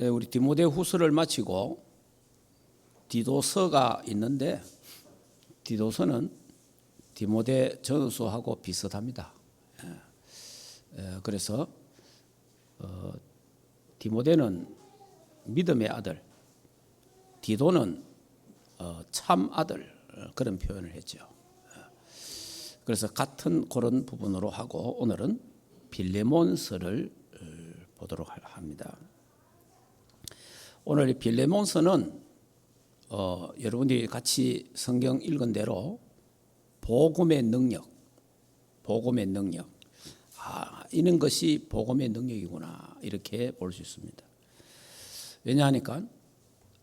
우리 디모데후서를 마치고 디도서가 있는데 디도서는 디모데전서하고 비슷합니다. 그래서 디모데는 믿음의 아들, 디도는 참 아들, 그런 표현을 했죠. 그래서 같은 그런 부분으로 하고 오늘은 빌레몬서를 보도록 합니다. 오늘 이 빌레몬서는 여러분들이 같이 성경 읽은 대로 복음의 능력, 이런 것이 복음의 능력이구나 이렇게 볼 수 있습니다. 왜냐하니까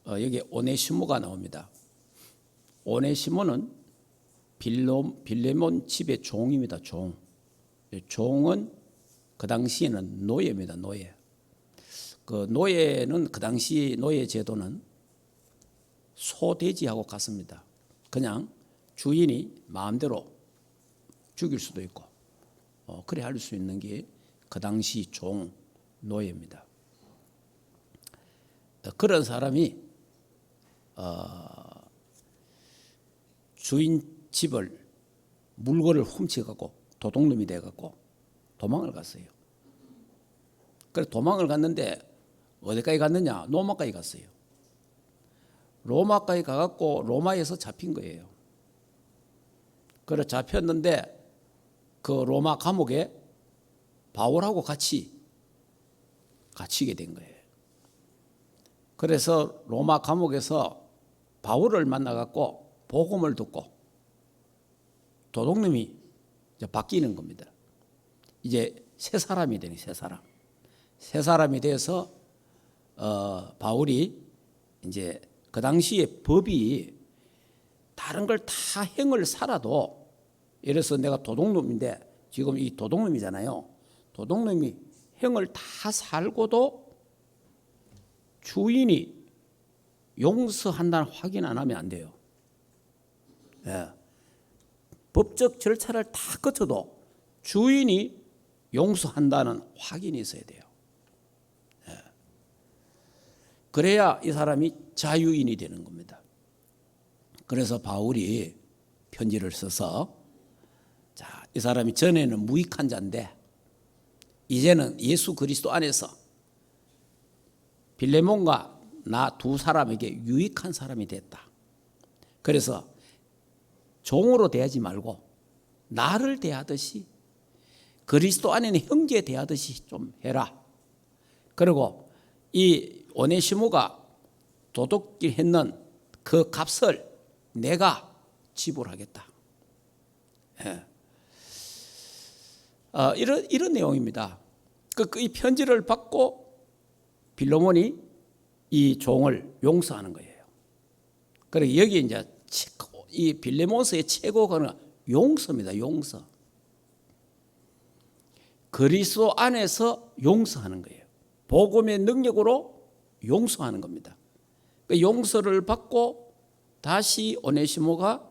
여기 오네시모가 나옵니다. 오네시모는 빌레몬 집의 종입니다. 종은 그 당시에는 노예입니다. 노예. 그 노예는 그 당시 노예 제도는 소돼지하고 같습니다. 그냥 주인이 마음대로 죽일 수도 있고 그래 할 수 있는 게 그 당시 종 노예입니다. 그런 사람이 주인 집을 물건을 훔쳐가고 도둑놈이 돼갖고 도망을 갔어요. 그래 도망을 갔는데 어디까지 갔느냐? 로마까지 갔어요. 로마까지 가갖고 로마에서 잡힌 거예요. 그래 잡혔는데 그 로마 감옥에 바울하고 같이 갇히게 된 거예요. 그래서 로마 감옥에서 바울을 만나갖고 복음을 듣고 도둑놈이 이제 바뀌는 겁니다. 이제 새 사람이 되는 새 사람이 돼서 바울이 이제 그 당시에 법이 다른 걸 다 행을 살아도 예를 들어서 내가 도둑놈인데 지금 이 도둑놈이잖아요. 도둑놈이 행을 다 살고도 주인이 용서한다는 확인 안 하면 안 돼요. 예. 법적 절차를 다 거쳐도 주인이 용서한다는 확인이 있어야 돼요. 예. 그래야 이 사람이 자유인이 되는 겁니다. 그래서 바울이 편지를 써서 자, 이 사람이 전에는 무익한 자인데 이제는 예수 그리스도 안에서 빌레몬과 나 두 사람에게 유익한 사람이 됐다. 그래서 종으로 대하지 말고 나를 대하듯이 그리스도 안에는 형제 대하듯이 좀 해라. 그리고 이 오네시모가 도둑질 했는 그 값을 내가 지불하겠다. 예. 이런 내용입니다. 이 편지를 받고 빌레몬이 이 종을 용서하는 거예요. 그리고 여기 이제 이 빌레몬서의 최고가 용서입니다. 용서. 그리스도 안에서 용서하는 거예요. 복음의 능력으로 용서하는 겁니다. 그 용서를 받고 다시 오네시모가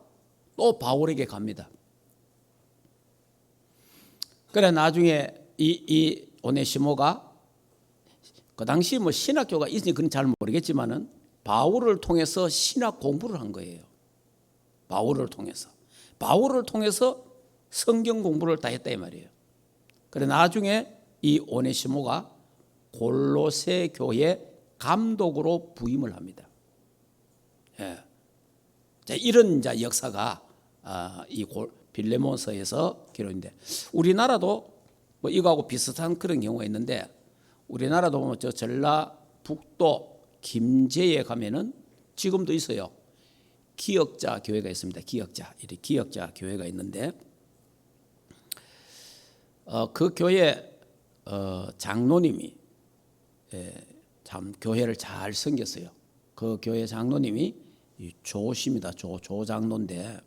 또 바울에게 갑니다. 그래 나중에 이 오네시모가 그 당시 뭐 신학교가 있으니 그건 잘 모르겠지만은 바울을 통해서 신학 공부를 한 거예요. 바울을 통해서 성경 공부를 다 했다 이 말이에요. 그래 나중에 이 오네시모가 골로새 교회 감독으로 부임을 합니다. 예. 자, 이런 역사가 이 빌레몬서에서 기록인데 우리나라도 뭐 이거하고 비슷한 그런 경우가 있는데 우리나라도 보면 저 전라북도 김제에 가면은 지금도 있어요. 기역자 교회가 있습니다. 기역자 교회가 있는데 그 교회 장로님이 참 교회를 잘 섬겼어요. 그 교회 장로님이 조십니다. 조 장로인데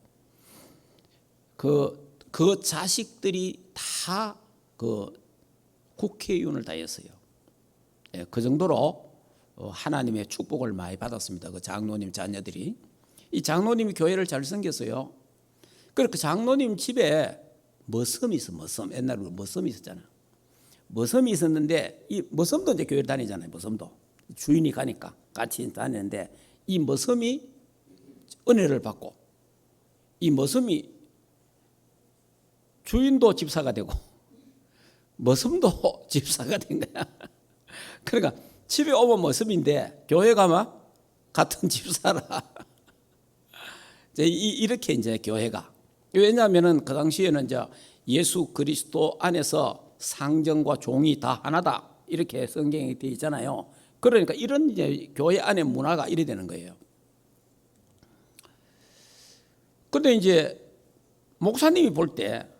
그 자식들이 다 그 국회의원을 다 했어요. 그 정도로 하나님의 축복을 많이 받았습니다. 그 장로님 자녀들이. 이 장로님이 교회를 잘 섬겼어요. 그러니까 장로님 집에 머슴이 있어. 옛날에 머슴이 있었잖아요. 머슴이 있었는데 이 머슴도 이제 교회를 다니잖아요. 머슴도 주인이 가니까 같이 다니는데 이 머슴이 은혜를 받고 이 머슴이 주인도 집사가 되고 머슴도 집사가 된 거야. 그러니까 집에 오면 머슴인데 교회 가면 같은 집사라. 이렇게 이제 교회가, 왜냐하면은 그 당시에는 이제 예수 그리스도 안에서 상정과 종이 다 하나다 이렇게 성경에 되어 있잖아요. 그러니까 이런 이제 교회 안의 문화가 이래 되는 거예요. 근데 이제 목사님이 볼 때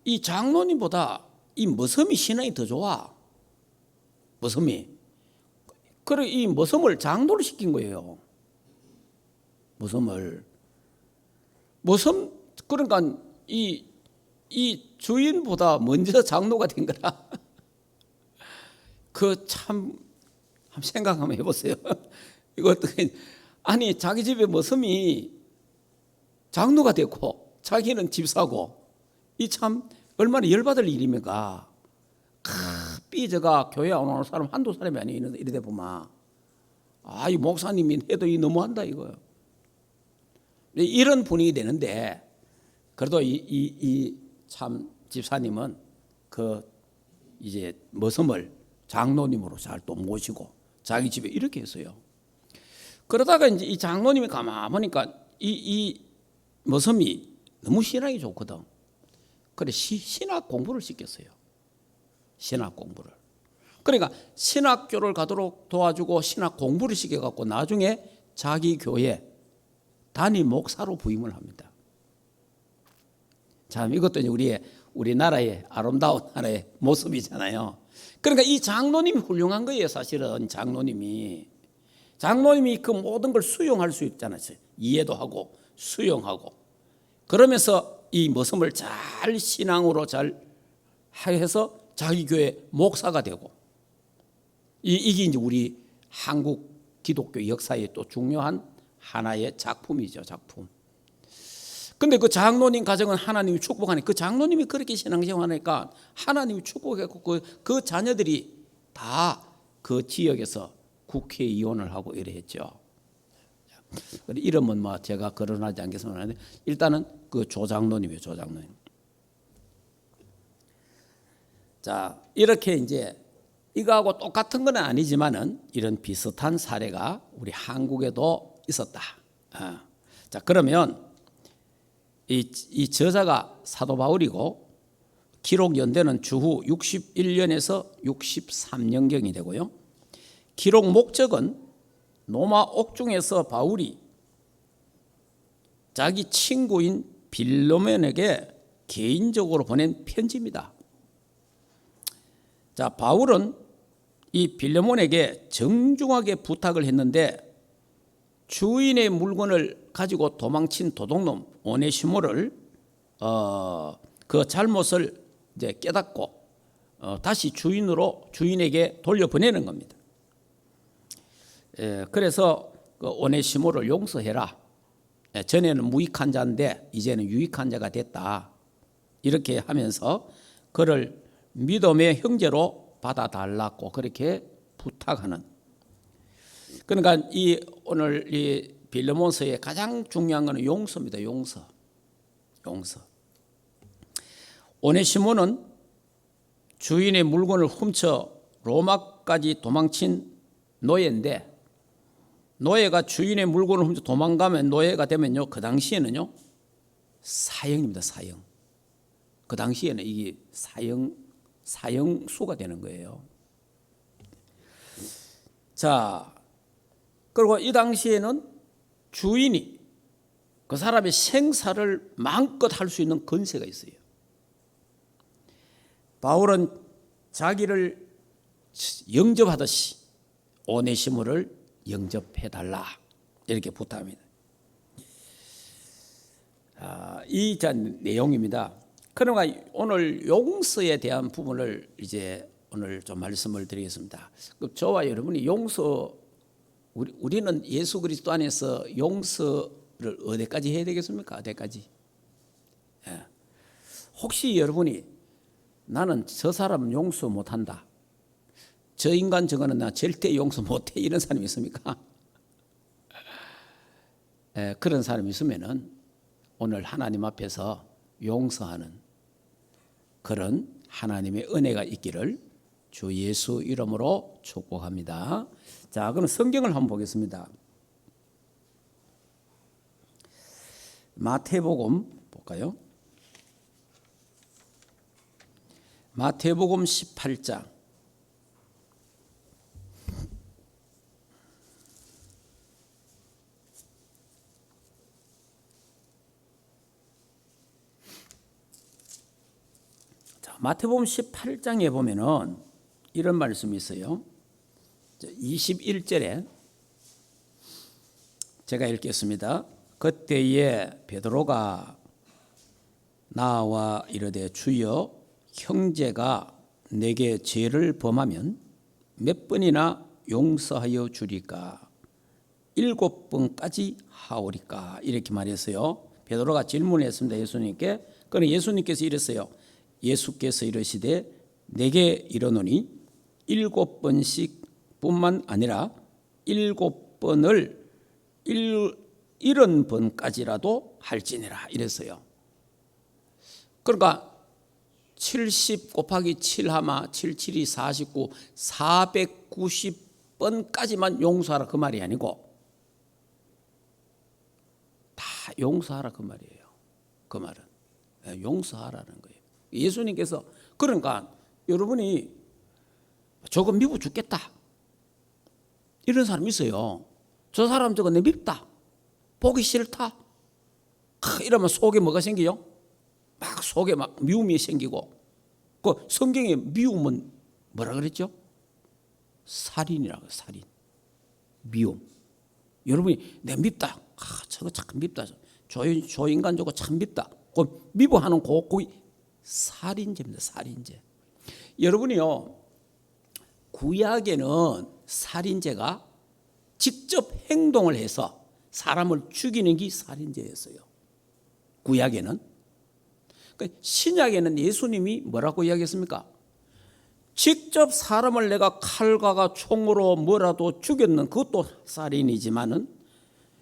이 장로님보다 이 머슴이 신앙이 더 좋아. 머슴이. 그래 이 머슴을 장로를 시킨 거예요. 머슴을. 머슴 그러니까 이 주인보다 먼저 장로가 된 거라. 그 참 한번 생각 한번 해보세요. 이거 어떻게 아니 자기 집에 머슴이 장로가 됐고 자기는 집사고 이 참 얼마나 열받을 일입니까? 삐져가 교회 안 오는 사람 한두 사람이 아니에요. 이러다 보면 이 목사님이 해도 너무한다 이거예요. 이런 분위기 되는데 그래도 이 참 집사님은 그 이제 머슴을 장로님으로 잘 또 모시고 자기 집에 이렇게 했어요. 그러다가 이제 이 장로님이 가만 보니까 이 머슴이 너무 신앙이 좋거든. 그래 신학 공부를 시켰어요. 신학 공부를. 그러니까 신학교를 가도록 도와주고 신학 공부를 시켜갖고 나중에 자기 교회 단임 목사로 부임을 합니다. 참 이것도 이제 우리나라의 아름다운 나라의 모습이잖아요. 그러니까 이 장로님이 훌륭한 거예요. 사실은 장로님이 그 모든 걸 수용할 수 있잖아요. 이해도 하고 수용하고 그러면서 이 머슴을 잘 신앙으로 잘 해서 자기 교회 목사가 되고 이게 이제 우리 한국 기독교 역사의 또 중요한 하나의 작품이죠. 작품. 근데 그 장로님 가정은 하나님이 축복하니까 그 장로님이 그렇게 신앙생활하니까 하나님이 축복했고 그 자녀들이 다 그 지역에서 국회의원을 하고 이래 했죠. 이름은 뭐 제가 거론하지 않겠습니다. 일단은 그 조장로님이에요. 조장로님. 자, 이렇게 이제 이거하고 똑같은 건 아니지만은 이런 비슷한 사례가 우리 한국에도 있었다. 자, 그러면 이 저자가 사도 바울이고 기록 연대는 주후 61년에서 63년경이 되고요. 기록 목적은 로마 옥중에서 바울이 자기 친구인 빌레몬에게 개인적으로 보낸 편지입니다. 자, 바울은 이 빌레몬에게 정중하게 부탁을 했는데 주인의 물건을 가지고 도망친 도둑놈 오네시모를 그 잘못을 이제 깨닫고 다시 주인에게 돌려보내는 겁니다. 그래서 그 오네시모를 용서해라. 전에는 무익한 자인데 이제는 유익한 자가 됐다. 이렇게 하면서 그를 믿음의 형제로 받아달라고 그렇게 부탁하는. 그러니까 오늘 이 빌레몬서의 가장 중요한 것은 용서입니다. 용서. 오네시모는 주인의 물건을 훔쳐 로마까지 도망친 노예인데 노예가 주인의 물건을 훔쳐 도망가면 노예가 되면요 그 당시에는요 사형입니다. 사형. 그 당시에는 이게 사형수가 되는 거예요. 자, 그리고 이 당시에는 주인이 그 사람의 생사를 마음껏 할 수 있는 권세가 있어요. 바울은 자기를 영접하듯이 오네시모를 영접해달라 이렇게 부탁합니다. 이 내용입니다. 그러니까 오늘 용서에 대한 부분을 이제 오늘 좀 말씀을 드리겠습니다. 저와 여러분이 우리는 예수 그리스도 안에서 용서를 어디까지 해야 되겠습니까? 어디까지? 혹시 여러분이 나는 저 사람 용서 못한다. 저 인간 저거는 나 절대 용서 못해 이런 사람이 있습니까? 그런 사람이 있으면은 오늘 하나님 앞에서 용서하는 그런 하나님의 은혜가 있기를 주 예수 이름으로 축복합니다. 자, 그럼 성경을 한번 보겠습니다. 마태복음 볼까요? 마태복음 18장. 자, 마태복음 18장에 보면은 이런 말씀이 있어요. 21절에 제가 읽겠습니다. 그때에 베드로가 나와 이르되 주여 형제가 내게 죄를 범하면 몇 번이나 용서하여 주리까? 7번까지 하오리까? 이렇게 말했어요. 베드로가 질문을 했습니다. 예수님께. 그러나 예수님께서 이랬어요. 예수께서 이르시되 내게 이르노니 7번씩 뿐만 아니라 7번을 70번까지라도 할지니라 이랬어요. 그러니까 70 곱하기 7 하마 77이 49 490번까지만 용서하라 그 말이 아니고 다 용서하라 그 말이에요. 그 말은 용서하라는 거예요. 예수님께서 그러니까 여러분이 저거 미워 죽겠다 이런 사람 있어요. 저 사람 저거 내 밉다 보기 싫다 이러면 속에 뭐가 생기요? 막 속에 막 미움이 생기고 그 성경에 미움은 뭐라 그랬죠? 살인이라고 살인 미움. 여러분이 내 밉다 저거 참 밉다 저 인간 저거 참 밉다 그 미워하는 그게 살인죄입니다. 살인죄. 여러분이요 구약에는 살인죄가 직접 행동을 해서 사람을 죽이는 게 살인죄였어요. 구약에는. 그러니까 신약에는 예수님이 뭐라고 이야기했습니까? 직접 사람을 내가 칼과 총으로 뭐라도 죽였는 그것도 살인이지만은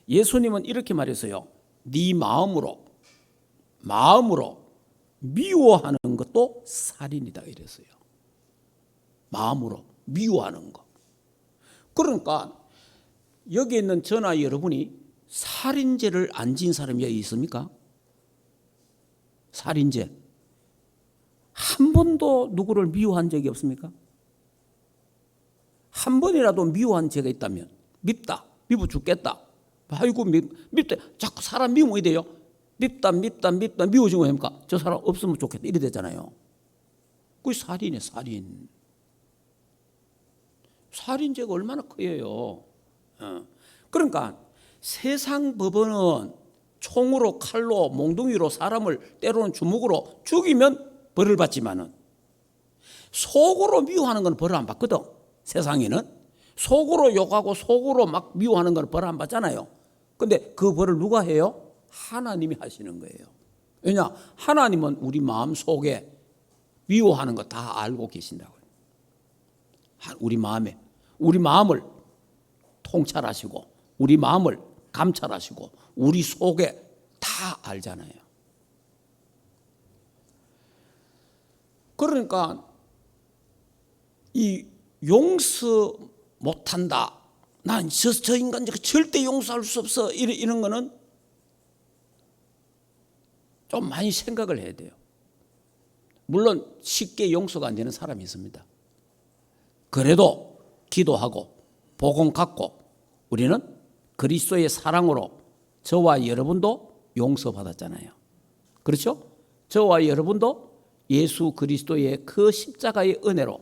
예수님은 이렇게 말했어요. 네 마음으로 미워하는 것도 살인이다 이랬어요. 마음으로 미워하는 것. 그러니까 여기 있는 저나 여러분이 살인죄를 안 지은 사람이 있습니까? 살인죄. 한 번도 누구를 미워한 적이 없습니까? 한 번이라도 미워한 죄가 있다면 밉다, 미워 죽겠다. 아이고 밉다. 자꾸 사람 미워야 돼요. 밉다 미워지고 합니까? 저 사람 없으면 좋겠다 이래 되잖아요. 그게 살인이에요. 살인. 살인죄가 얼마나 커요. 그러니까 세상 법원은 총으로 칼로 몽둥이로 사람을 때로는 주먹으로 죽이면 벌을 받지만은 속으로 미워하는 건 벌을 안 받거든. 세상에는 속으로 욕하고 속으로 막 미워하는 건 벌을 안 받잖아요. 근데 그 벌을 누가 해요? 하나님이 하시는 거예요. 왜냐? 하나님은 우리 마음 속에 미워하는 거 다 알고 계신다고요. 우리 마음을 통찰하시고 우리 마음을 감찰하시고 우리 속에 다 알잖아요. 그러니까 이 용서 못한다. 난 저 인간 절대 용서할 수 없어. 이런 거는 좀 많이 생각을 해야 돼요. 물론 쉽게 용서가 안 되는 사람이 있습니다. 그래도 기도하고 복음 갖고 우리는 그리스도의 사랑으로 저와 여러분도 용서받았잖아요. 그렇죠? 저와 여러분도 예수 그리스도의 그 십자가의 은혜로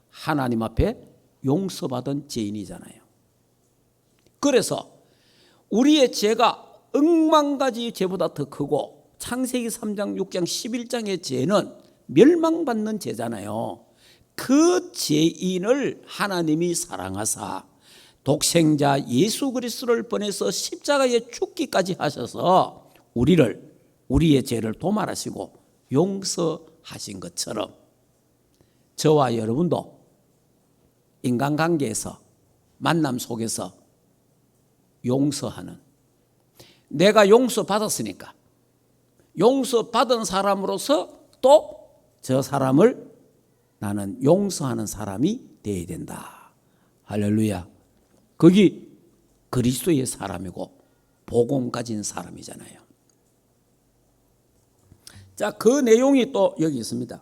하나님 앞에 용서받은 죄인이잖아요. 그래서 우리의 죄가 억만가지 죄보다 더 크고 창세기 3장, 6장, 11장의 죄는 멸망받는 죄잖아요. 그 죄인을 하나님이 사랑하사 독생자 예수 그리스도를 보내서 십자가에 죽기까지 하셔서 우리의 죄를 도말하시고 용서하신 것처럼 저와 여러분도 인간관계에서 만남 속에서 용서하는, 내가 용서받았으니까 용서받은 사람으로서 또 저 사람을 나는 용서하는 사람이 되어야 된다. 할렐루야. 그게 그리스도의 사람이고 복음 가진 사람이잖아요. 자, 그 내용이 또 여기 있습니다.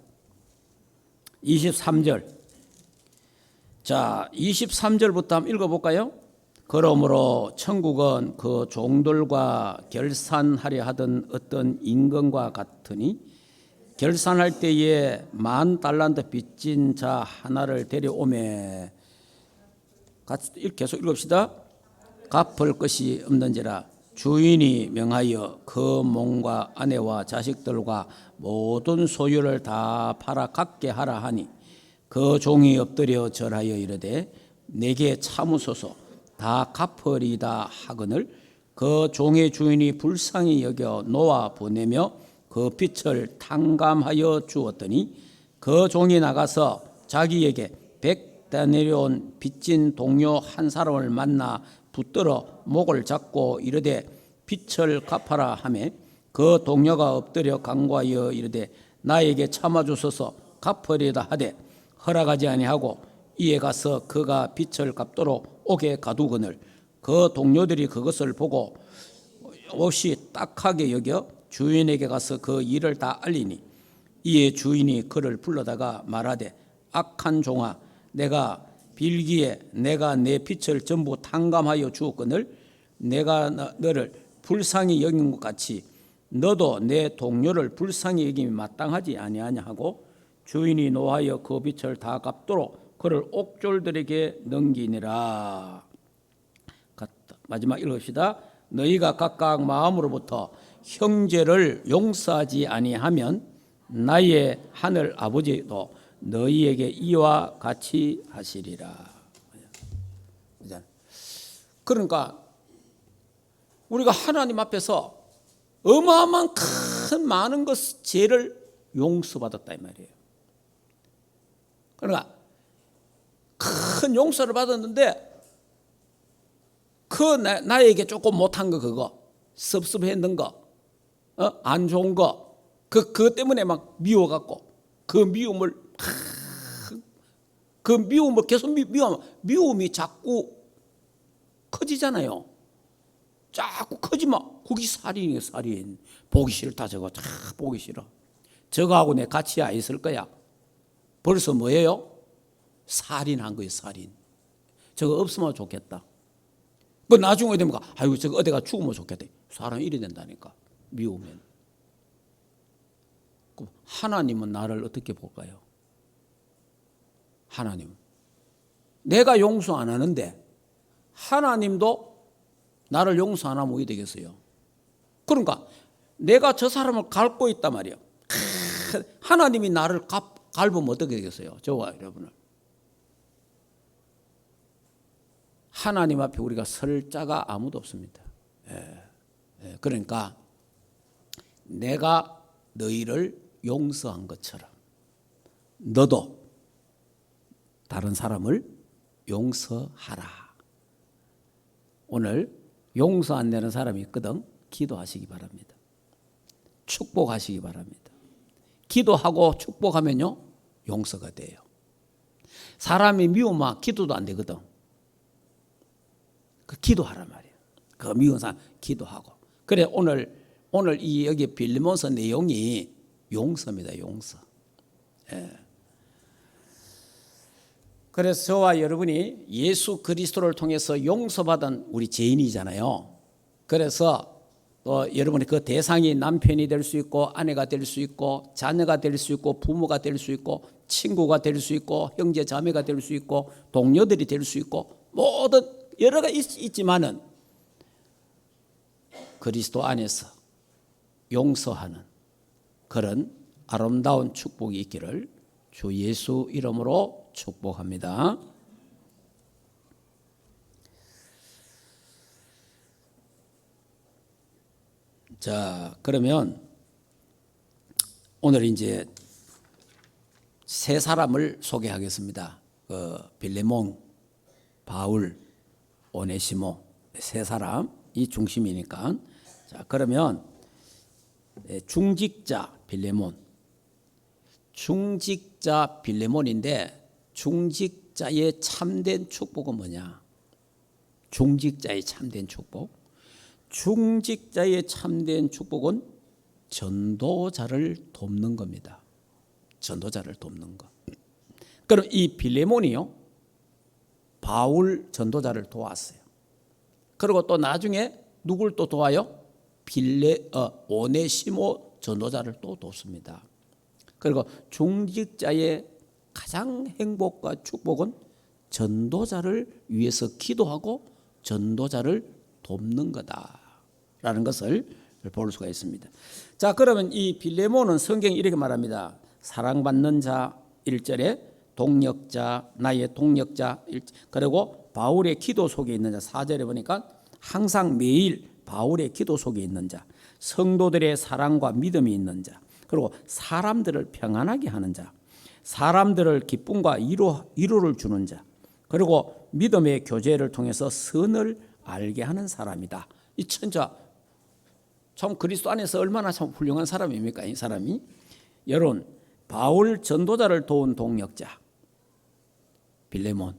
23절. 자, 23절부터 한번 읽어볼까요? 그러므로 천국은 그 종들과 결산하려 하던 어떤 임금과 같으니 결산할 때에 10,000달란트 빚진 자 하나를 데려오매, 같이 계속 읽읍시다. 갚을 것이 없는지라 주인이 명하여 그 몸과 아내와 자식들과 모든 소유를 다 팔아 갖게 하라 하니 그 종이 엎드려 절하여 이르되 내게 참으소서 다 갚으리다 하거늘 그 종의 주인이 불쌍히 여겨 놓아 보내며 그 빚을 탕감하여 주었더니 그 종이 나가서 자기에게 100대 내려온 빚진 동료 한 사람을 만나 붙들어 목을 잡고 이르되 빚을 갚아라 하매 그 동료가 엎드려 간구하여 이르되 나에게 참아주소서 갚으리다 하되 허락하지 아니하고 이에 가서 그가 빚을 갚도록 옥에 가두거늘 그 동료들이 그것을 보고 몹시 딱하게 여겨 주인에게 가서 그 일을 다 알리니 이에 주인이 그를 불러다가 말하되 악한 종아 내가 빌기에 내가 내 빚을 전부 탕감하여 주었거늘 내가 너를 불쌍히 여긴 것 같이 너도 내 동료를 불쌍히 여김이 마땅하지 아니하냐 하고 주인이 노하여 그 빚을 다 갚도록 그를 옥졸들에게 넘기니라. 마지막 읽읍시다. 너희가 각각 마음으로부터 형제를 용서하지 아니하면 나의 하늘 아버지도 너희에게 이와 같이 하시리라. 그러니까 우리가 하나님 앞에서 어마어마한 큰 많은 것 죄를 용서받았다 이 말이에요. 그러니까 큰 용서를 받았는데 그 나에게 조금 못한 거 그거 섭섭했는 거 안 좋은 거 그것 때문에 막 미워갖고 그 미움을 계속 미움이 자꾸 커지잖아요. 자꾸 커지면 그게 살인이에요. 살인. 보기 싫다 저거 다 보기 싫어. 저거하고 내 같이 있을 거야. 벌써 뭐예요? 살인한 거예요. 살인. 저거 없으면 좋겠다. 그 나중에 되면 아이고 저거 어디가 죽으면 좋겠다. 사람이 이래 된다니까. 미우면. 그럼 하나님은 나를 어떻게 볼까요? 하나님. 내가 용서 안 하는데 하나님도 나를 용서 안 하면 어떻게 되겠어요? 그러니까 내가 저 사람을 밟고 있단 말이에요. 하나님이 나를 밟으면 어떻게 되겠어요? 저와 여러분을. 하나님 앞에 우리가 설 자가 아무도 없습니다. 그러니까 내가 너희를 용서한 것처럼 너도 다른 사람을 용서하라. 오늘 용서 안 되는 사람이 있거든. 기도하시기 바랍니다. 축복하시기 바랍니다. 기도하고 축복하면요 용서가 돼요. 사람이 미우면 기도도 안 되거든. 그 기도하란 말이에요. 그 미운 사람 기도하고. 그래 오늘 이 여기 빌리몬서 내용이 용서입니다. 용서. 그래서 저와 여러분이 예수 그리스도를 통해서 용서받은 우리 죄인이잖아요. 그래서 여러분이 그 대상이 남편이 될 수 있고 아내가 될 수 있고 자녀가 될 수 있고 부모가 될 수 있고 친구가 될 수 있고 형제 자매가 될 수 있고 동료들이 될 수 있고 모든 여러 가지 있지만은 그리스도 안에서 용서하는 그런 아름다운 축복이 있기를 주 예수 이름으로 축복합니다. 자, 그러면 오늘 이제 세 사람을 소개하겠습니다. 빌레몬, 바울, 오네시모 세 사람이 중심이니까. 자, 그러면 중직자 빌레몬, 중직자 빌레몬인데 중직자의 참된 축복은 뭐냐? 중직자의 참된 축복. 중직자의 참된 축복은 전도자를 돕는 겁니다. 전도자를 돕는 것. 그럼 이 빌레몬이요, 바울 전도자를 도왔어요. 그리고 또 나중에 누굴 또 도와요? 오네시모 전도자를 또 돕습니다. 그리고 중직자의 가장 행복과 축복은 전도자를 위해서 기도하고 전도자를 돕는 거다라는 것을 볼 수가 있습니다. 자, 그러면 이 빌레몬은 성경이 이렇게 말합니다. 사랑받는 자 1절에 동력자, 나의 동력자, 그리고 바울의 기도 속에 있는 자 4절에 보니까 항상 매일 바울의 기도 속에 있는 자, 성도들의 사랑과 믿음이 있는 자, 그리고 사람들을 평안하게 하는 자, 사람들을 기쁨과 위로를 주는 자, 그리고 믿음의 교제를 통해서 선을 알게 하는 사람이다. 이 천자 참 그리스도 안에서 얼마나 참 훌륭한 사람입니까? 이 사람이. 여러분, 바울 전도자를 도운 동력자 빌레몬,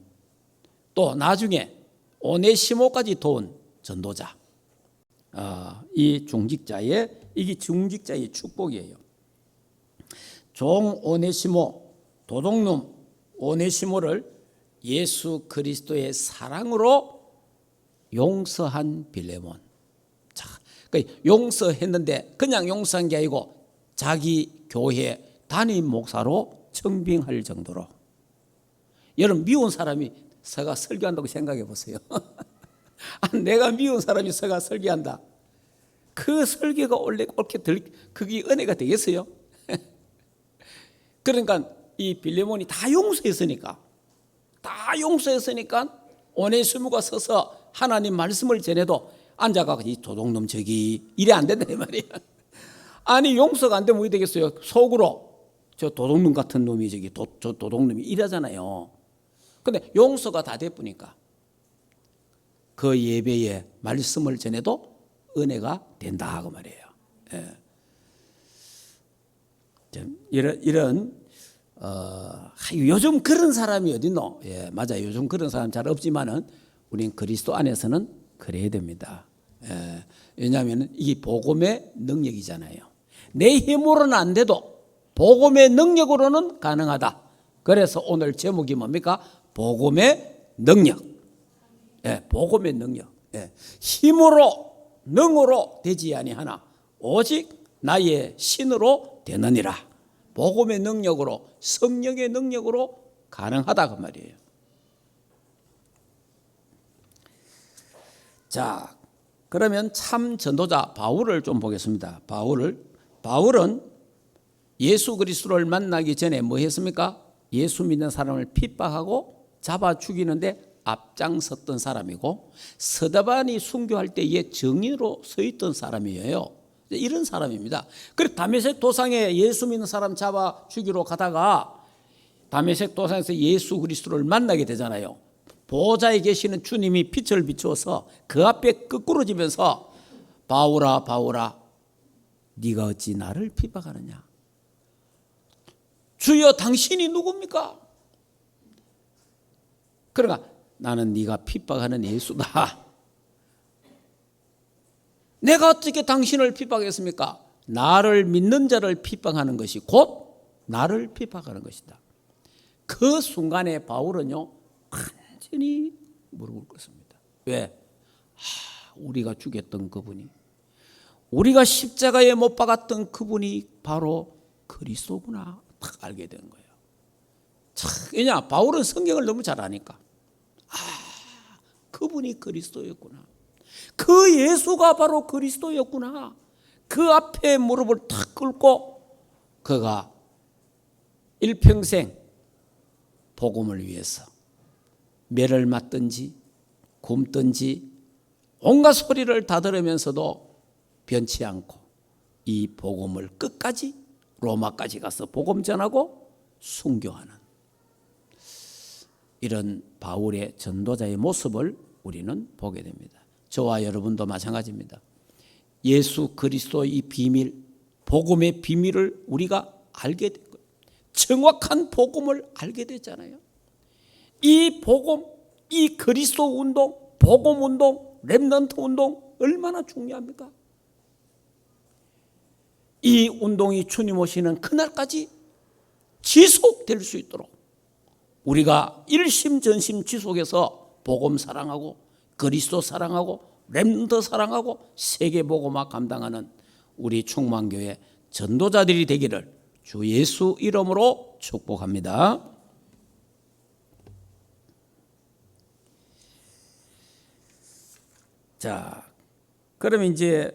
또 나중에 오네시모까지 도운 전도자, 이 중직자의, 이게 중직자의 축복이에요. 종 오네시모, 도둑놈 오네시모를 예수 그리스도의 사랑으로 용서한 빌레몬. 자, 용서했는데 그냥 용서한 게 아니고 자기 교회 담임 목사로 청빙할 정도로. 여러분, 미운 사람이 서가 설교한다고 생각해 보세요. 내가 미운 사람이 서가 설교한다. 그 설교가 원래 옳게 그게 은혜가 되겠어요? 그러니까 이 빌레몬이 다 용서했으니까 오네시모가 서서 하나님 말씀을 전해도 앉아가 이 도둑놈 저기 이래 안 된다 이 말이야. 아니 용서가 안 되면 어떻게 되겠어요? 속으로 저 도둑놈 같은 놈이 저기 저 도둑놈이 이러잖아요. 근데 용서가 다 됐으니까 그 예배에 말씀을 전해도 은혜가 된다 그 말이에요. 예. 이런 요즘 그런 사람이 어딨노? 예, 맞아요. 요즘 그런 사람 잘 없지만은 우린 그리스도 안에서는 그래야 됩니다. 예, 왜냐하면 이게 복음의 능력이잖아요. 내 힘으로는 안 돼도 복음의 능력으로는 가능하다. 그래서 오늘 제목이 뭡니까? 복음의 능력. 예, 복음의 능력. 예, 힘으로 능으로 되지 아니하나 오직 나의 신으로 되느니라. 복음의 능력으로, 성령의 능력으로 가능하다 그 말이에요. 자, 그러면 참 전도자 바울을 좀 보겠습니다. 바울은 예수 그리스도를 만나기 전에 뭐 했습니까? 예수 믿는 사람을 핍박하고 잡아 죽이는데 앞장섰던 사람이고, 스데반이 순교할 때에 정의로 서 있던 사람이에요. 이런 사람입니다. 그래 다메섹 도상에 예수 믿는 사람 잡아 죽이러 가다가 다메섹 도상에서 예수 그리스도를 만나게 되잖아요. 보좌에 계시는 주님이 빛을 비추어서 그 앞에 끄꾸러지면서 바울아 바울아 네가 어찌 나를 핍박하느냐. 주여 당신이 누굽니까? 그러니까 나는 네가 핍박하는 예수다. 내가 어떻게 당신을 핍박했습니까? 나를 믿는 자를 핍박하는 것이 곧 나를 핍박하는 것이다. 그 순간에 바울은요 완전히 무릎을 꿇습니다. 왜? 우리가 죽였던 그분이, 우리가 십자가에 못 박았던 그분이 바로 그리스도구나 딱 알게 된 거예요. 왜냐? 바울은 성경을 너무 잘 아니까. 그분이 그리스도였구나. 그 예수가 바로 그리스도였구나. 그 앞에 무릎을 탁 꿇고 그가 일평생 복음을 위해서 매를 맞든지 굶든지 온갖 소리를 다 들으면서도 변치 않고 이 복음을 끝까지 로마까지 가서 복음 전하고 순교하는, 이런 바울의 전도자의 모습을 우리는 보게 됩니다. 저와 여러분도 마찬가지입니다. 예수 그리스도의 이 비밀, 복음의 비밀을 우리가 알게 된 거예요. 정확한 복음을 알게 됐잖아요. 이 복음, 이 그리스도 운동, 복음 운동, 렘넌트 운동 얼마나 중요합니까? 이 운동이 주님 오시는 그날까지 지속될 수 있도록 우리가 일심전심 지속해서 복음 사랑하고 그리스도 사랑하고 렘넌트 사랑하고 세계복음화 감당하는 우리 충만교회 전도자들이 되기를 주 예수 이름으로 축복합니다. 자, 그러면 이제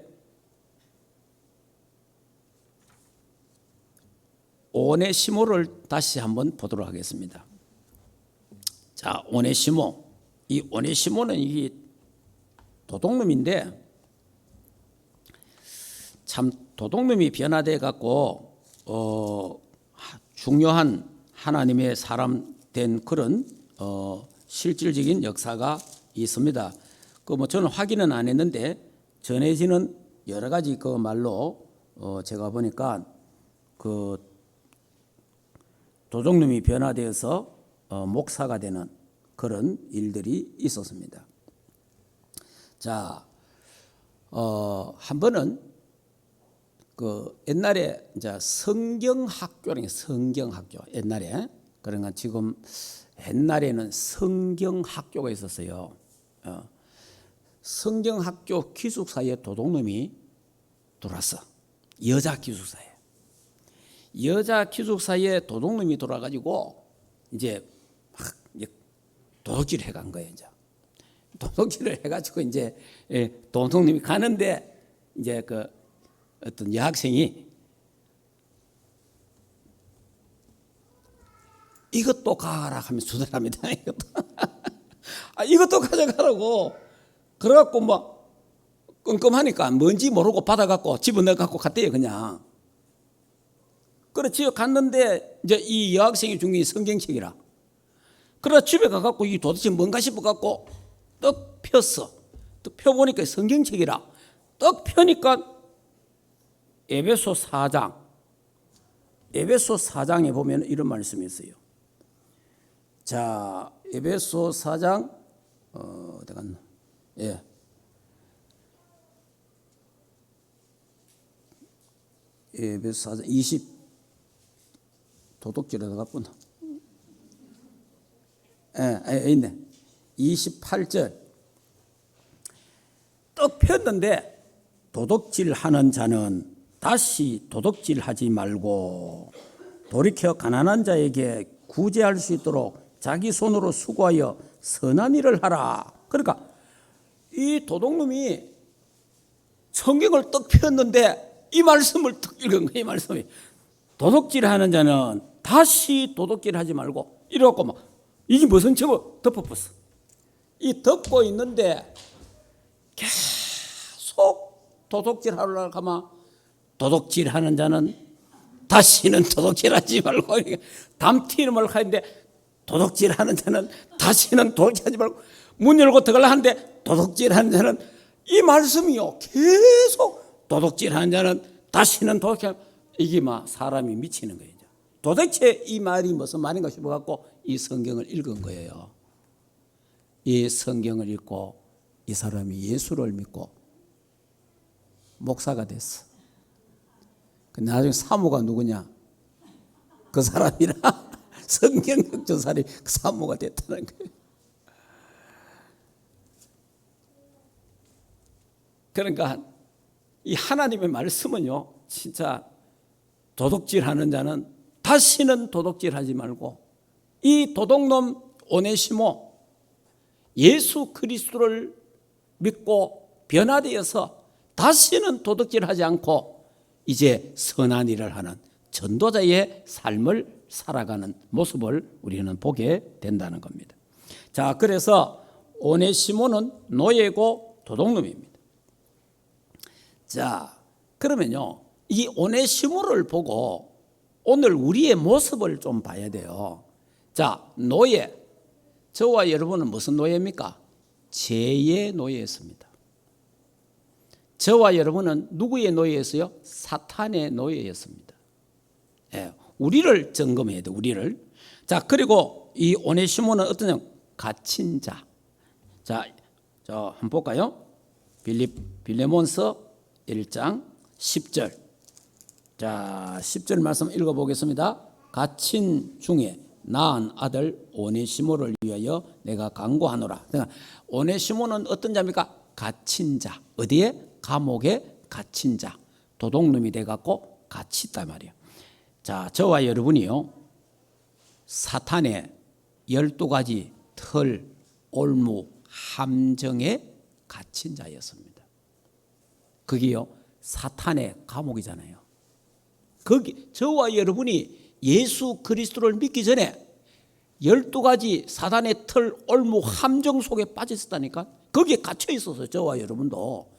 오네시모를 다시 한번 보도록 하겠습니다. 자, 오네시모. 이 오네시모는 이 도둑놈인데 참 도둑놈이 변화돼 갖고 중요한 하나님의 사람 된 그런 실질적인 역사가 있습니다. 그 뭐 저는 확인은 안 했는데 전해지는 여러 가지 그 말로 제가 보니까 그 도둑놈이 변화되어서 목사가 되는 그런 일들이 있었습니다. 자, 한 번은 그 옛날에 이제 성경학교라는 게 성경학교 옛날에 그러니까 지금 옛날에는 성경학교가 있었어요. 성경학교 기숙사에 도둑놈이 들어왔어. 여자 기숙사에. 여자 기숙사에 도둑놈이 들어와가지고 이제 막 도둑질을 해간 거예요. 이제 도둑질을 해가지고 이제 도둑놈이 가는데 이제 그 어떤 여학생이 이것도 가라 하면서 주더랍니다. 이것도 가져가라고. 그래갖고 막 끔끔하니까 뭔지 모르고 받아갖고 집어넣어갖고 갔대요 그냥. 그래 집에 갔는데 이제 이 여학생이 준 게 성경책이라. 그래 집에 가갖고 이 도대체 뭔가 싶어갖고 떡 폈어. 떡 펴보니까 성경책이라. 떡 펴니까 에베소 4장. 에베소 4장에 보면 이런 말씀이 있어요. 자, 에베소 4장 어디 갔나? 예. 에베소 4장 20 도둑질에다 갔구나. 있네. 28절. 떡 폈는데 도둑질하는 자는 다시 도둑질하지 말고 돌이켜 가난한 자에게 구제할 수 있도록 자기 손으로 수고하여 선한 일을 하라. 그러니까 이 도둑놈이 성경을 떡 폈는데 이 말씀을 떡 읽은 거예요. 이 말씀이 도둑질하는 자는 다시 도둑질하지 말고 이러고 막 이게 무슨 책을 덮어봤어. 이 덮고 있는데 계속 도둑질하려고 하면 도둑질하는 자는 다시는 도둑질하지 말고 담티는 말 하는데 도둑질하는 자는 다시는 도둑질하지 말고 문 열고 들어가려 하는데 도둑질하는 자는 이 말씀이요 계속 도둑질하는 자는 다시는 도둑질 이게 막 사람이 미치는 거예요. 도대체 이 말이 무슨 말인가 싶어갖고 이 성경을 읽은 거예요. 이 성경을 읽고 이 사람이 예수를 믿고 목사가 됐어. 나중에 사모가 누구냐? 그 사람이라 성경적 저 사람이 그 사모가 됐다는 거예요. 그러니까 이 하나님의 말씀은요, 진짜 도둑질하는 자는 다시는 도둑질하지 말고 이 도둑놈 오네시모 예수 그리스도를 믿고 변화되어서 다시는 도둑질하지 않고 이제 선한 일을 하는 전도자의 삶을 살아가는 모습을 우리는 보게 된다는 겁니다. 자, 그래서 오네시모는 노예고 도둑놈입니다. 자, 그러면요, 이 오네시모를 보고 오늘 우리의 모습을 좀 봐야 돼요. 자, 노예. 저와 여러분은 무슨 노예입니까? 죄의 노예였습니다. 저와 여러분은 누구의 노예였어요? 사탄의 노예였습니다. 예, 우리를 점검해야 돼, 우리를. 자, 그리고 이 오네시모는 어떠냐? 갇힌 자. 자, 한번 볼까요? 빌레몬서 1장 10절. 자, 10절 말씀 읽어보겠습니다. 갇힌 중에 낳은 아들 오네시모를 위하여 내가 간구하노라. 그러니까 오네시모는 어떤 자입니까? 갇힌 자. 어디에? 감옥에 갇힌 자. 도둑놈이 돼갖고 갇히 있단 말이에요. 자, 저와 여러분이요, 사탄의 12가지 털, 올무, 함정에 갇힌 자였습니다. 그게요, 사탄의 감옥이잖아요. 거기 저와 여러분이 예수 그리스도를 믿기 전에 12가지 사단의 털, 올무, 함정 속에 빠져 있었다니까. 거기에 갇혀 있었어요. 저와 여러분도.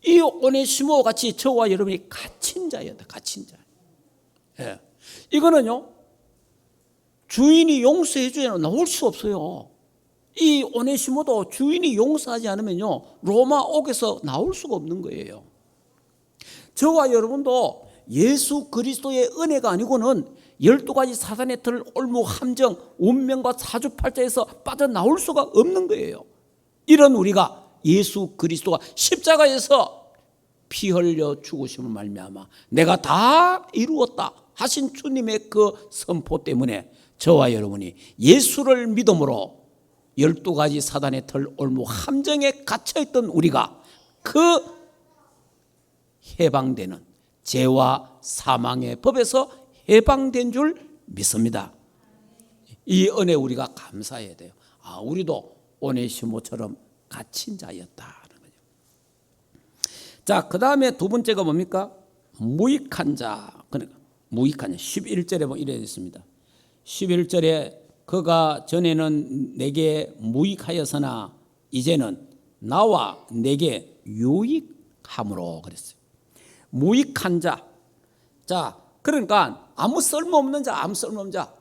이 오네시모 같이 저와 여러분이 갇힌 자였다. 갇힌 자. 예. 이거는요, 주인이 용서해 주면 나올 수 없어요. 이 오네시모도 주인이 용서하지 않으면요, 로마 옥에서 나올 수가 없는 거예요. 저와 여러분도 예수 그리스도의 은혜가 아니고는 12가지 사단의 털, 올무, 함정, 운명과 사주팔자에서 빠져나올 수가 없는 거예요. 이런 우리가 예수 그리스도가 십자가에서 피 흘려 죽으심을 말미암아 내가 다 이루었다 하신 주님의 그 선포 때문에 저와 여러분이 예수를 믿음으로 12가지 사단의 털, 올무, 함정에 갇혀있던 우리가 그 해방되는 죄와 사망의 법에서 해방된 줄 믿습니다. 이 은혜 우리가 감사해야 돼요. 아, 우리도 오네시모처럼 갇힌 자였다는 거죠. 자, 그 다음에 두 번째가 뭡니까? 무익한 자. 그러니까 무익한 자. 11절에 보면 이래 있습니다. 11절에 그가 전에는 내게 무익하였으나 이제는 나와 내게 유익함으로 그랬어요. 무익한 자. 자, 그러니까 아무 쓸모없는 자, 아무 쓸모없는 자.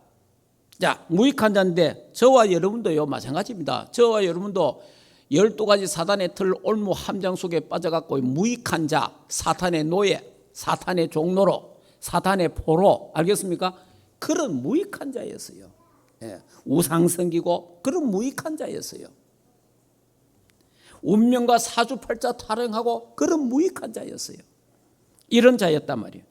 자, 무익한 자인데 저와 여러분도요, 마찬가지입니다. 저와 여러분도 12가지 사단의 틀, 올무, 함정 속에 빠져갖고 무익한 자, 사탄의 노예, 사탄의 종로로, 사탄의 포로, 알겠습니까? 그런 무익한 자였어요. 예, 우상 섬기고 그런 무익한 자였어요. 운명과 사주팔자 타령하고 그런 무익한 자였어요. 이런 자였단 말이에요.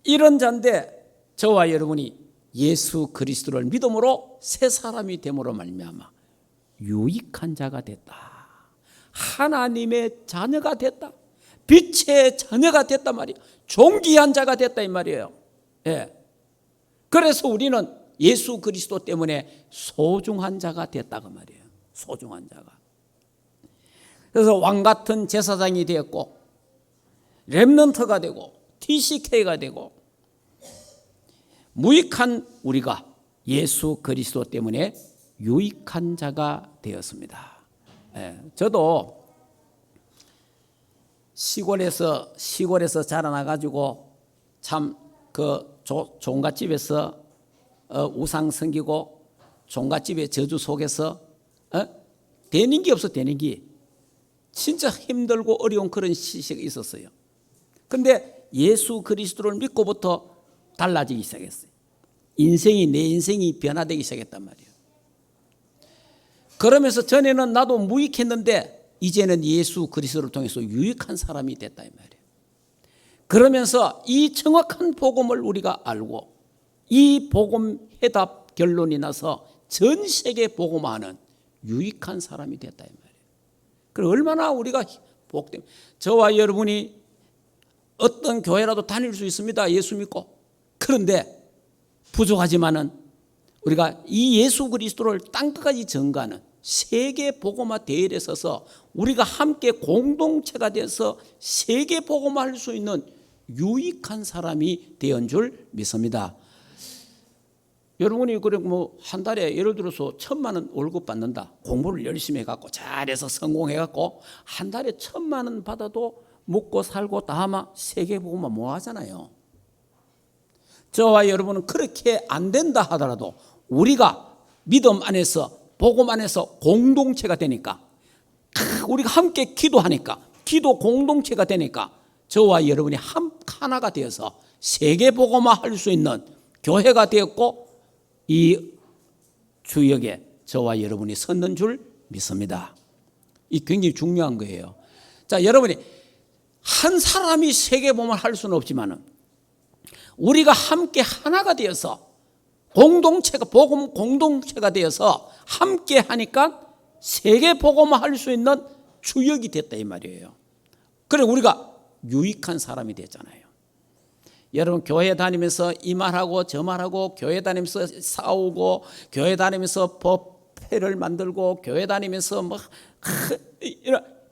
이런 자인데 저와 여러분이 예수 그리스도를 믿음으로 새 사람이 됨으로 말미암아 유익한 자가 됐다. 하나님의 자녀가 됐다. 빛의 자녀가 됐단 말이에요. 존귀한 자가 됐다 이 말이에요. 예. 그래서 우리는 예수 그리스도 때문에 소중한 자가 됐다고 말이에요. 소중한 자가. 그래서 왕 같은 제사장이 되었고 렘넌트가 되고 TCK가 되고 무익한 우리가 예수 그리스도 때문에 유익한 자가 되었습니다. 예, 저도 시골에서 자라나가지고 참 그 종갓집에서 우상 섬기고 종갓집의 저주 속에서 되는 게 없어, 되는 게. 진짜 힘들고 어려운 그런 시기가 있었어요. 근데 예수 그리스도를 믿고부터 달라지기 시작했어요. 내 인생이 변화되기 시작했단 말이에요. 그러면서 전에는 나도 무익했는데 이제는 예수 그리스도를 통해서 유익한 사람이 됐다 이 말이에요. 그러면서 이 정확한 복음을 우리가 알고 이 복음 해답 결론이 나서 전 세계 복음화하는 유익한 사람이 됐다 이 말이에요. 그럼 얼마나 우리가 복됨. 저와 여러분이 어떤 교회라도 다닐 수 있습니다. 예수 믿고. 그런데 부족하지만은 우리가 이 예수 그리스도를 땅끝까지 전가하는 세계 복음화 대회에 서서 우리가 함께 공동체가 돼서 세계 복음화할 수 있는 유익한 사람이 되었는 줄 믿습니다. 여러분이 그래 한 달에 예를 들어서 1,000만 원 월급 받는다. 공부를 열심히 해갖고 잘해서 성공해갖고 한 달에 1,000만 원 받아도 먹고 살고 다마 세계 복음화 뭐 하잖아요. 저와 여러분은 그렇게 안 된다 하더라도 우리가 믿음 안에서 복음 안에서 공동체가 되니까, 우리가 함께 기도하니까, 기도 공동체가 되니까 저와 여러분이 하나가 되어서 세계 복음화 할 수 있는 교회가 되었고, 이 주역에 저와 여러분이 섰는 줄 믿습니다. 이 굉장히 중요한 거예요. 자, 여러분이 한 사람이 세계 복음을 할 수는 없지만은 우리가 함께 하나가 되어서 공동체가, 복음 공동체가 되어서 함께 하니까 세계 복음화 할 수 있는 주역이 됐다 이 말이에요. 그래 우리가 유익한 사람이 됐잖아요. 여러분 교회 다니면서 이 말하고 저 말하고, 교회 다니면서 싸우고, 교회 다니면서 법회를 만들고, 교회 다니면서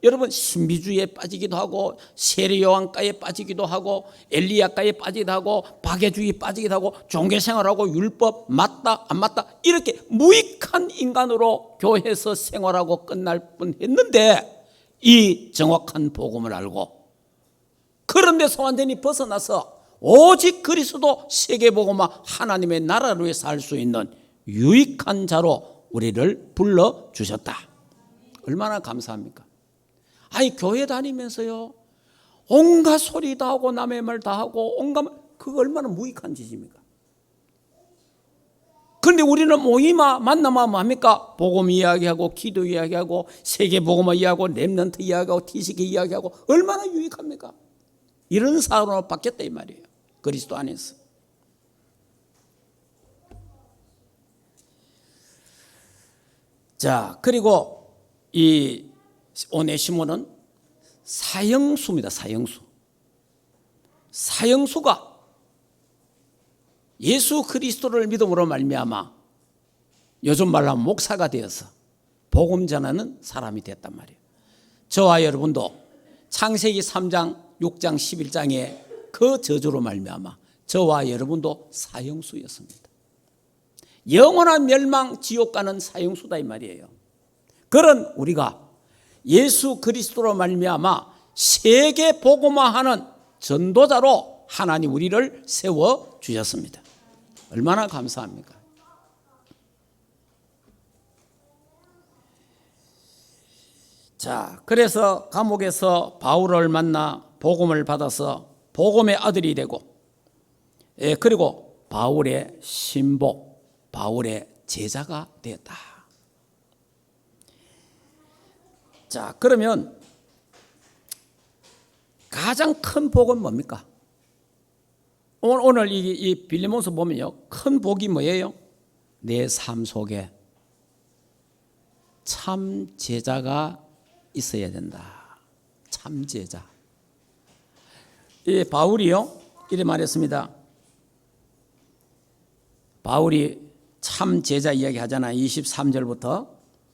여러분 신비주의에 빠지기도 하고, 세례요한가에 빠지기도 하고, 엘리야가에 빠지기도 하고, 박애주의에 빠지기도 하고, 종교생활하고, 율법 맞다 안 맞다 이렇게 무익한 인간으로 교회에서 생활하고 끝날 뻔했는데, 이 정확한 복음을 알고 그런 데서 완전히 벗어나서 오직 그리스도 세계복음화 하나님의 나라를 위해 살 수 있는 유익한 자로 우리를 불러주셨다. 얼마나 감사합니까? 아니 교회 다니면서요 온갖 소리 다 하고 남의 말 다 하고 온갖, 그거 얼마나 무익한 짓입니까? 그런데 우리는 모이마 만나면 뭐합니까? 복음 이야기하고, 기도 이야기하고, 세계복음화 이야기하고, 렘넌트 이야기하고, TCK 이야기하고, 얼마나 유익합니까? 이런 사람으로 바뀌었다 이 말이에요. 그리스도 안에서. 자, 그리고 이 오네시모는 사형수입니다. 사형수. 사형수가 예수 그리스도를 믿음으로 말미암아 요즘 말로 하면 목사가 되어서 복음 전하는 사람이 됐단 말이에요. 저와 여러분도 창세기 3장, 6장, 11장에 그 저주로 말미암아 저와 여러분도 사형수였습니다. 영원한 멸망 지옥 가는 사형수다 이 말이에요. 그런 우리가 예수 그리스도로 말미암아 세계 복음화하는 전도자로 하나님 우리를 세워 주셨습니다. 얼마나 감사합니까? 자, 그래서 감옥에서 바울을 만나 복음을 받아서 복음의 아들이 되고, 그리고 바울의 신복, 바울의 제자가 되었다. 자, 그러면 가장 큰 복은 뭡니까? 오늘 이 빌레몬서 보면요, 큰 복이 뭐예요? 내 삶 속에 참 제자가 있어야 된다. 참 제자. 이 바울이요, 이래 말했습니다. 바울이 참 제자 이야기 하잖아요. 23절부터.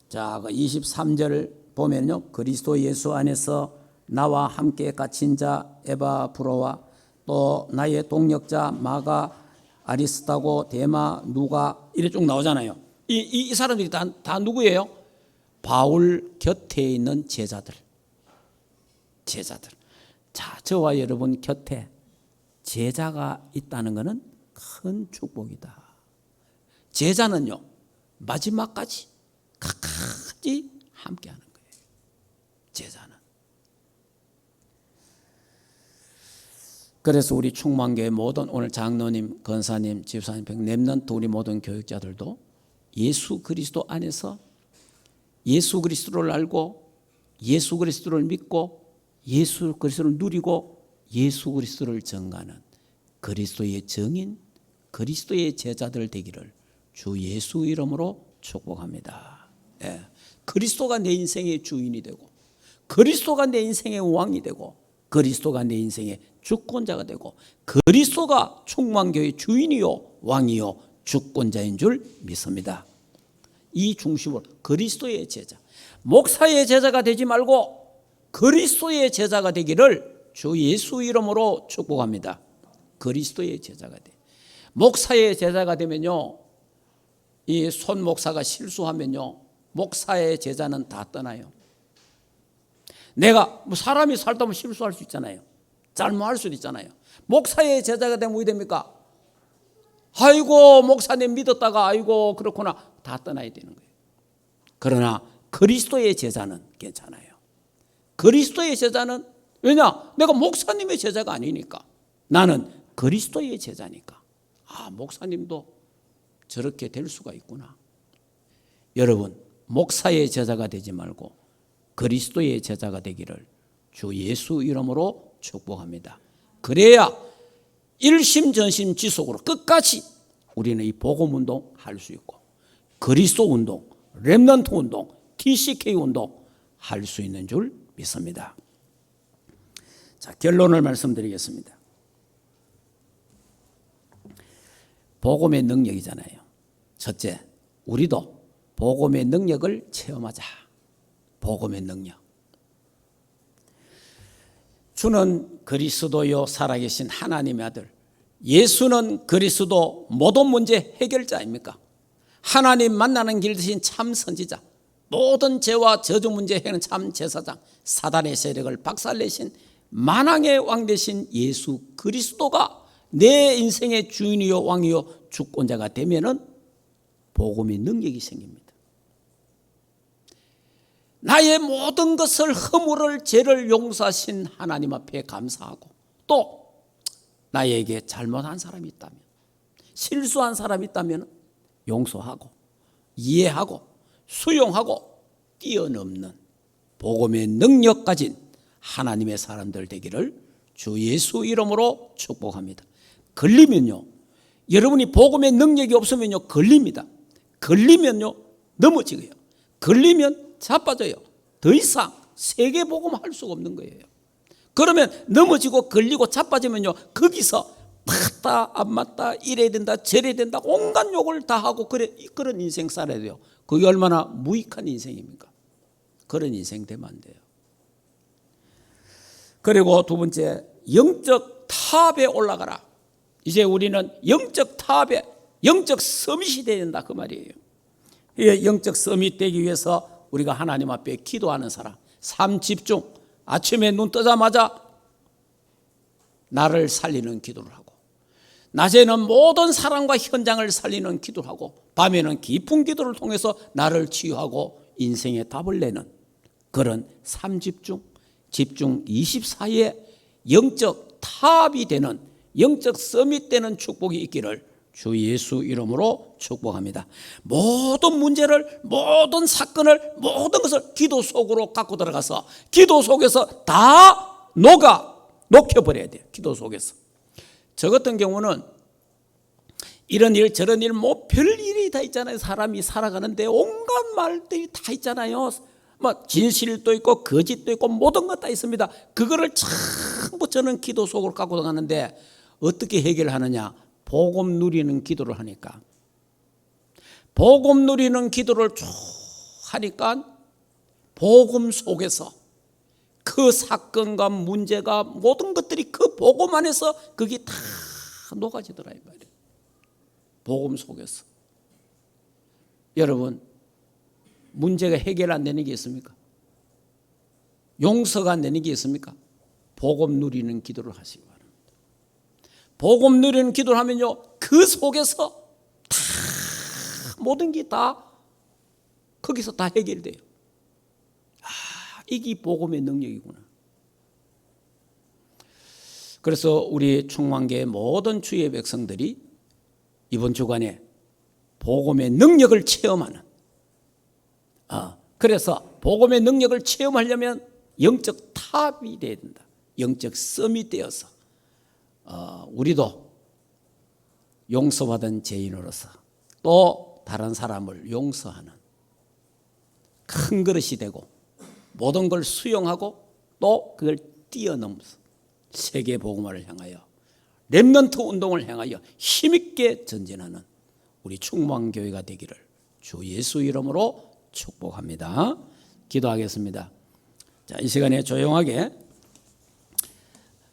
자, 그 23절 보면요, 그리스도 예수 안에서 나와 함께 갇힌 자 에바브로와 또 나의 동력자 마가, 아리스타고, 데마, 누가 이래 쭉 나오잖아요. 이 사람들이 다 누구예요? 바울 곁에 있는 제자들. 자, 저와 여러분 곁에 제자가 있다는 것은 큰 축복이다. 제자는요, 마지막까지 끝까지 함께하는 거예요. 제자는. 그래서 우리 충만교회 모든 오늘 장로님, 권사님, 집사님, 렘넌트 우리 모든 교육자들도 예수 그리스도 안에서 예수 그리스도를 알고 예수 그리스도를 믿고 예수 그리스도를 누리고 예수 그리스도를 전가하는 그리스도의 증인, 그리스도의 제자들 되기를 주 예수 이름으로 축복합니다. 예. 그리스도가 내 인생의 주인이 되고, 그리스도가 내 인생의 왕이 되고, 그리스도가 내 인생의 주권자가 되고, 그리스도가 충만교회의 주인이요 왕이요 주권자인 줄 믿습니다. 이 중심으로 그리스도의 제자, 목사의 제자가 되지 말고 그리스도의 제자가 되기를 주 예수 이름으로 축복합니다. 그리스도의 제자가 돼. 목사의 제자가 되면요, 이 손 목사가 실수하면요, 목사의 제자는 다 떠나요. 내가 사람이 살다 보면 실수할 수 있잖아요. 잘못할 수도 있잖아요. 목사의 제자가 되면 뭐 됩니까? 아이고 목사님 믿었다가 아이고 그렇구나 다 떠나야 되는 거예요. 그러나 그리스도의 제자는 괜찮아요. 그리스도의 제자는 왜냐? 내가 목사님의 제자가 아니니까. 나는 그리스도의 제자니까. 아, 목사님도 저렇게 될 수가 있구나. 여러분, 목사의 제자가 되지 말고 그리스도의 제자가 되기를 주 예수 이름으로 축복합니다. 그래야 일심전심 지속으로 끝까지 우리는 이 복음운동 할 수 있고 그리스도 운동, 렘넌트 운동, TCK 운동 할 수 있는 줄 믿습니다. 자, 결론을 말씀드리겠습니다. 복음의 능력이잖아요. 첫째, 우리도 복음의 능력을 체험하자. 복음의 능력. 주는 그리스도요 살아계신 하나님의 아들. 예수는 그리스도 모든 문제 해결자입니까? 하나님 만나는 길 대신 참 선지자. 모든 죄와 저주 문제 해결하는 참 제사장. 사단의 세력을 박살내신 만왕의 왕 되신 예수 그리스도가 내 인생의 주인이요 왕이요 주권자가 되면은 복음의 능력이 생깁니다. 나의 모든 것을 허물을 죄를 용서하신 하나님 앞에 감사하고 또 나에게 잘못한 사람이 있다면 실수한 사람이 있다면 용서하고 이해하고 수용하고 뛰어넘는 복음의 능력 가진 하나님의 사람들 되기를 주 예수 이름으로 축복합니다. 걸리면요, 여러분이 복음의 능력이 없으면요 걸립니다. 걸리면요 넘어지고요. 걸리면 자빠져요. 더 이상 세계 복음 할 수가 없는 거예요. 그러면 넘어지고 걸리고 자빠지면요 거기서 맞다 안 맞다 이래야 된다 저래야 된다 온갖 욕을 다 하고 그런 인생 살아야 돼요. 그게 얼마나 무익한 인생입니까? 그런 인생 되면 안 돼요. 그리고 두 번째, 영적 탑에 올라가라. 이제 우리는 영적 탑에 영적 서밋이 되야 된다 그 말이에요. 영적 서밋 되기 위해서 우리가 하나님 앞에 기도하는 사람, 삶 집중, 아침에 눈 뜨자마자 나를 살리는 기도를 하고 낮에는 모든 사람과 현장을 살리는 기도를 하고 밤에는 깊은 기도를 통해서 나를 치유하고 인생의 답을 내는 그런 삶 집중 24의 영적 탑이 되는 영적 서밋 되는 축복이 있기를 주 예수 이름으로 축복합니다. 모든 문제를 모든 사건을 모든 것을 기도 속으로 갖고 들어가서 기도 속에서 다 녹여버려야 돼요. 기도 속에서. 저 같은 경우는 이런 일 저런 일 뭐 별일이 다 있잖아요. 사람이 살아가는데 온갖 말들이 다 있잖아요. 뭐 진실도 있고 거짓도 있고 모든 것 다 있습니다. 그거를 전부 저는 기도 속으로 갖고 들어가는데 어떻게 해결하느냐? 복음 누리는 기도를 하니까 복음 누리는 기도를 쭉 하니까 복음 속에서 그 사건과 문제가 모든 것들이 그 복음 안에서 그게 다 녹아지더라 이 말이에요. 복음 속에서. 여러분 문제가 해결 안 되는 게 있습니까? 용서가 안 되는 게 있습니까? 복음 누리는 기도를 하시기 바랍니다. 복음 누리는 기도를 하면요 그 속에서 다 모든 게 다 거기서 다 해결돼요. 아, 이게 복음의 능력이구나. 그래서 우리 충만교회 모든 주의 백성들이 이번 주간에 복음의 능력을 체험하는 그래서 복음의 능력을 체험하려면 영적 탑이 돼야 된다. 영적 썸이 되어서 우리도 용서받은 죄인으로서 또 다른 사람을 용서하는 큰 그릇이 되고 모든 걸 수용하고 또 그걸 뛰어넘어서 세계 복음화를 향하여 렘넌트 운동을 향하여 힘있게 전진하는 우리 충만교회가 되기를 주 예수 이름으로 축복합니다. 기도하겠습니다. 자, 이 시간에 조용하게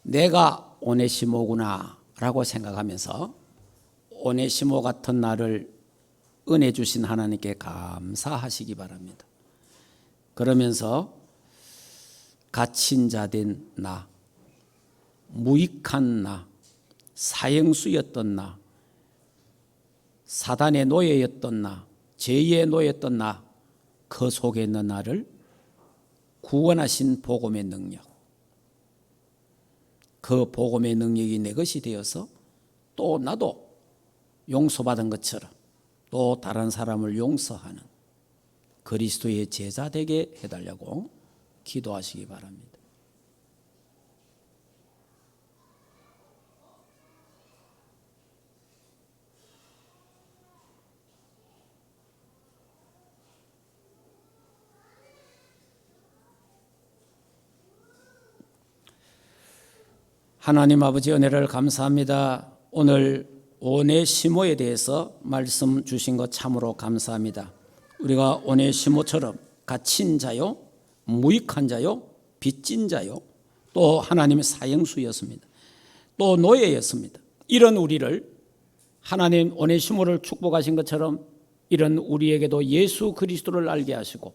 내가 오네시모구나 라고 생각하면서 오네시모 같은 나를 은혜 주신 하나님께 감사하시기 바랍니다. 그러면서 갇힌 자 된 나, 무익한 나, 사형수였던 나, 사단의 노예였던 나, 죄에 놓였던 나, 그 속에 있는 나를 구원하신 복음의 능력, 그 복음의 능력이 내 것이 되어서 또 나도 용서받은 것처럼 또 다른 사람을 용서하는 그리스도의 제자 되게 해달라고 기도하시기 바랍니다. 하나님 아버지 은혜를 감사합니다. 오늘 오네시모에 대해서 말씀 주신 것 참으로 감사합니다. 우리가 오네시모처럼 갇힌 자요, 무익한 자요, 빚진 자요, 또 하나님의 사형수였습니다. 또 노예였습니다. 이런 우리를 하나님 오네시모를 축복하신 것처럼 이런 우리에게도 예수 그리스도를 알게 하시고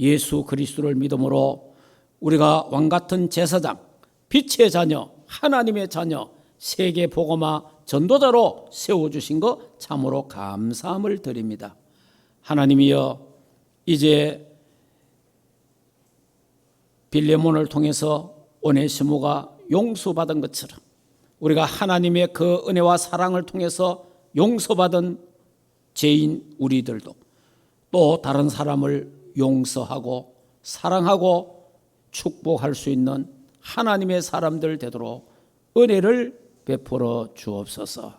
예수 그리스도를 믿음으로 우리가 왕같은 제사장, 빛의 자녀, 하나님의 자녀, 세계 복음화 전도자로 세워주신 것 참으로 감사함을 드립니다. 하나님이여, 이제 빌레몬을 통해서 오네시모가 용서받은 것처럼 우리가 하나님의 그 은혜와 사랑을 통해서 용서받은 죄인 우리들도 또 다른 사람을 용서하고 사랑하고 축복할 수 있는 하나님의 사람들 되도록 은혜를 베풀어 주옵소서.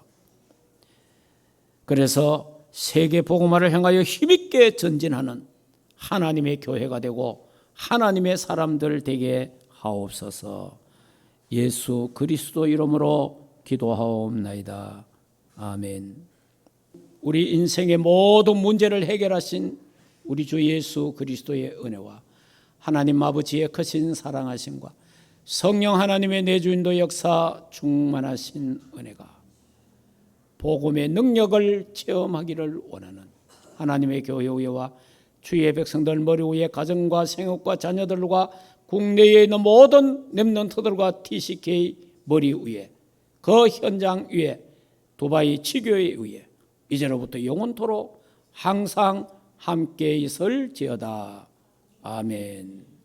그래서 세계 복음화를 향하여 힘있게 전진하는 하나님의 교회가 되고 하나님의 사람들 되게 하옵소서. 예수 그리스도 이름으로 기도하옵나이다. 아멘. 우리 인생의 모든 문제를 해결하신 우리 주 예수 그리스도의 은혜와 하나님 아버지의 크신 사랑하심과 성령 하나님의 내주인도 역사 충만하신 은혜가 복음의 능력을 체험하기를 원하는 하나님의 교회와 주의 백성들 머리 위에 가정과 생업과 자녀들과 국내에 있는 모든 렘넌트들과 TCK 머리 위에 그 현장 위에 두바이 지교회 위에 이제로부터 영원토록 항상 함께 있을지어다. 아멘.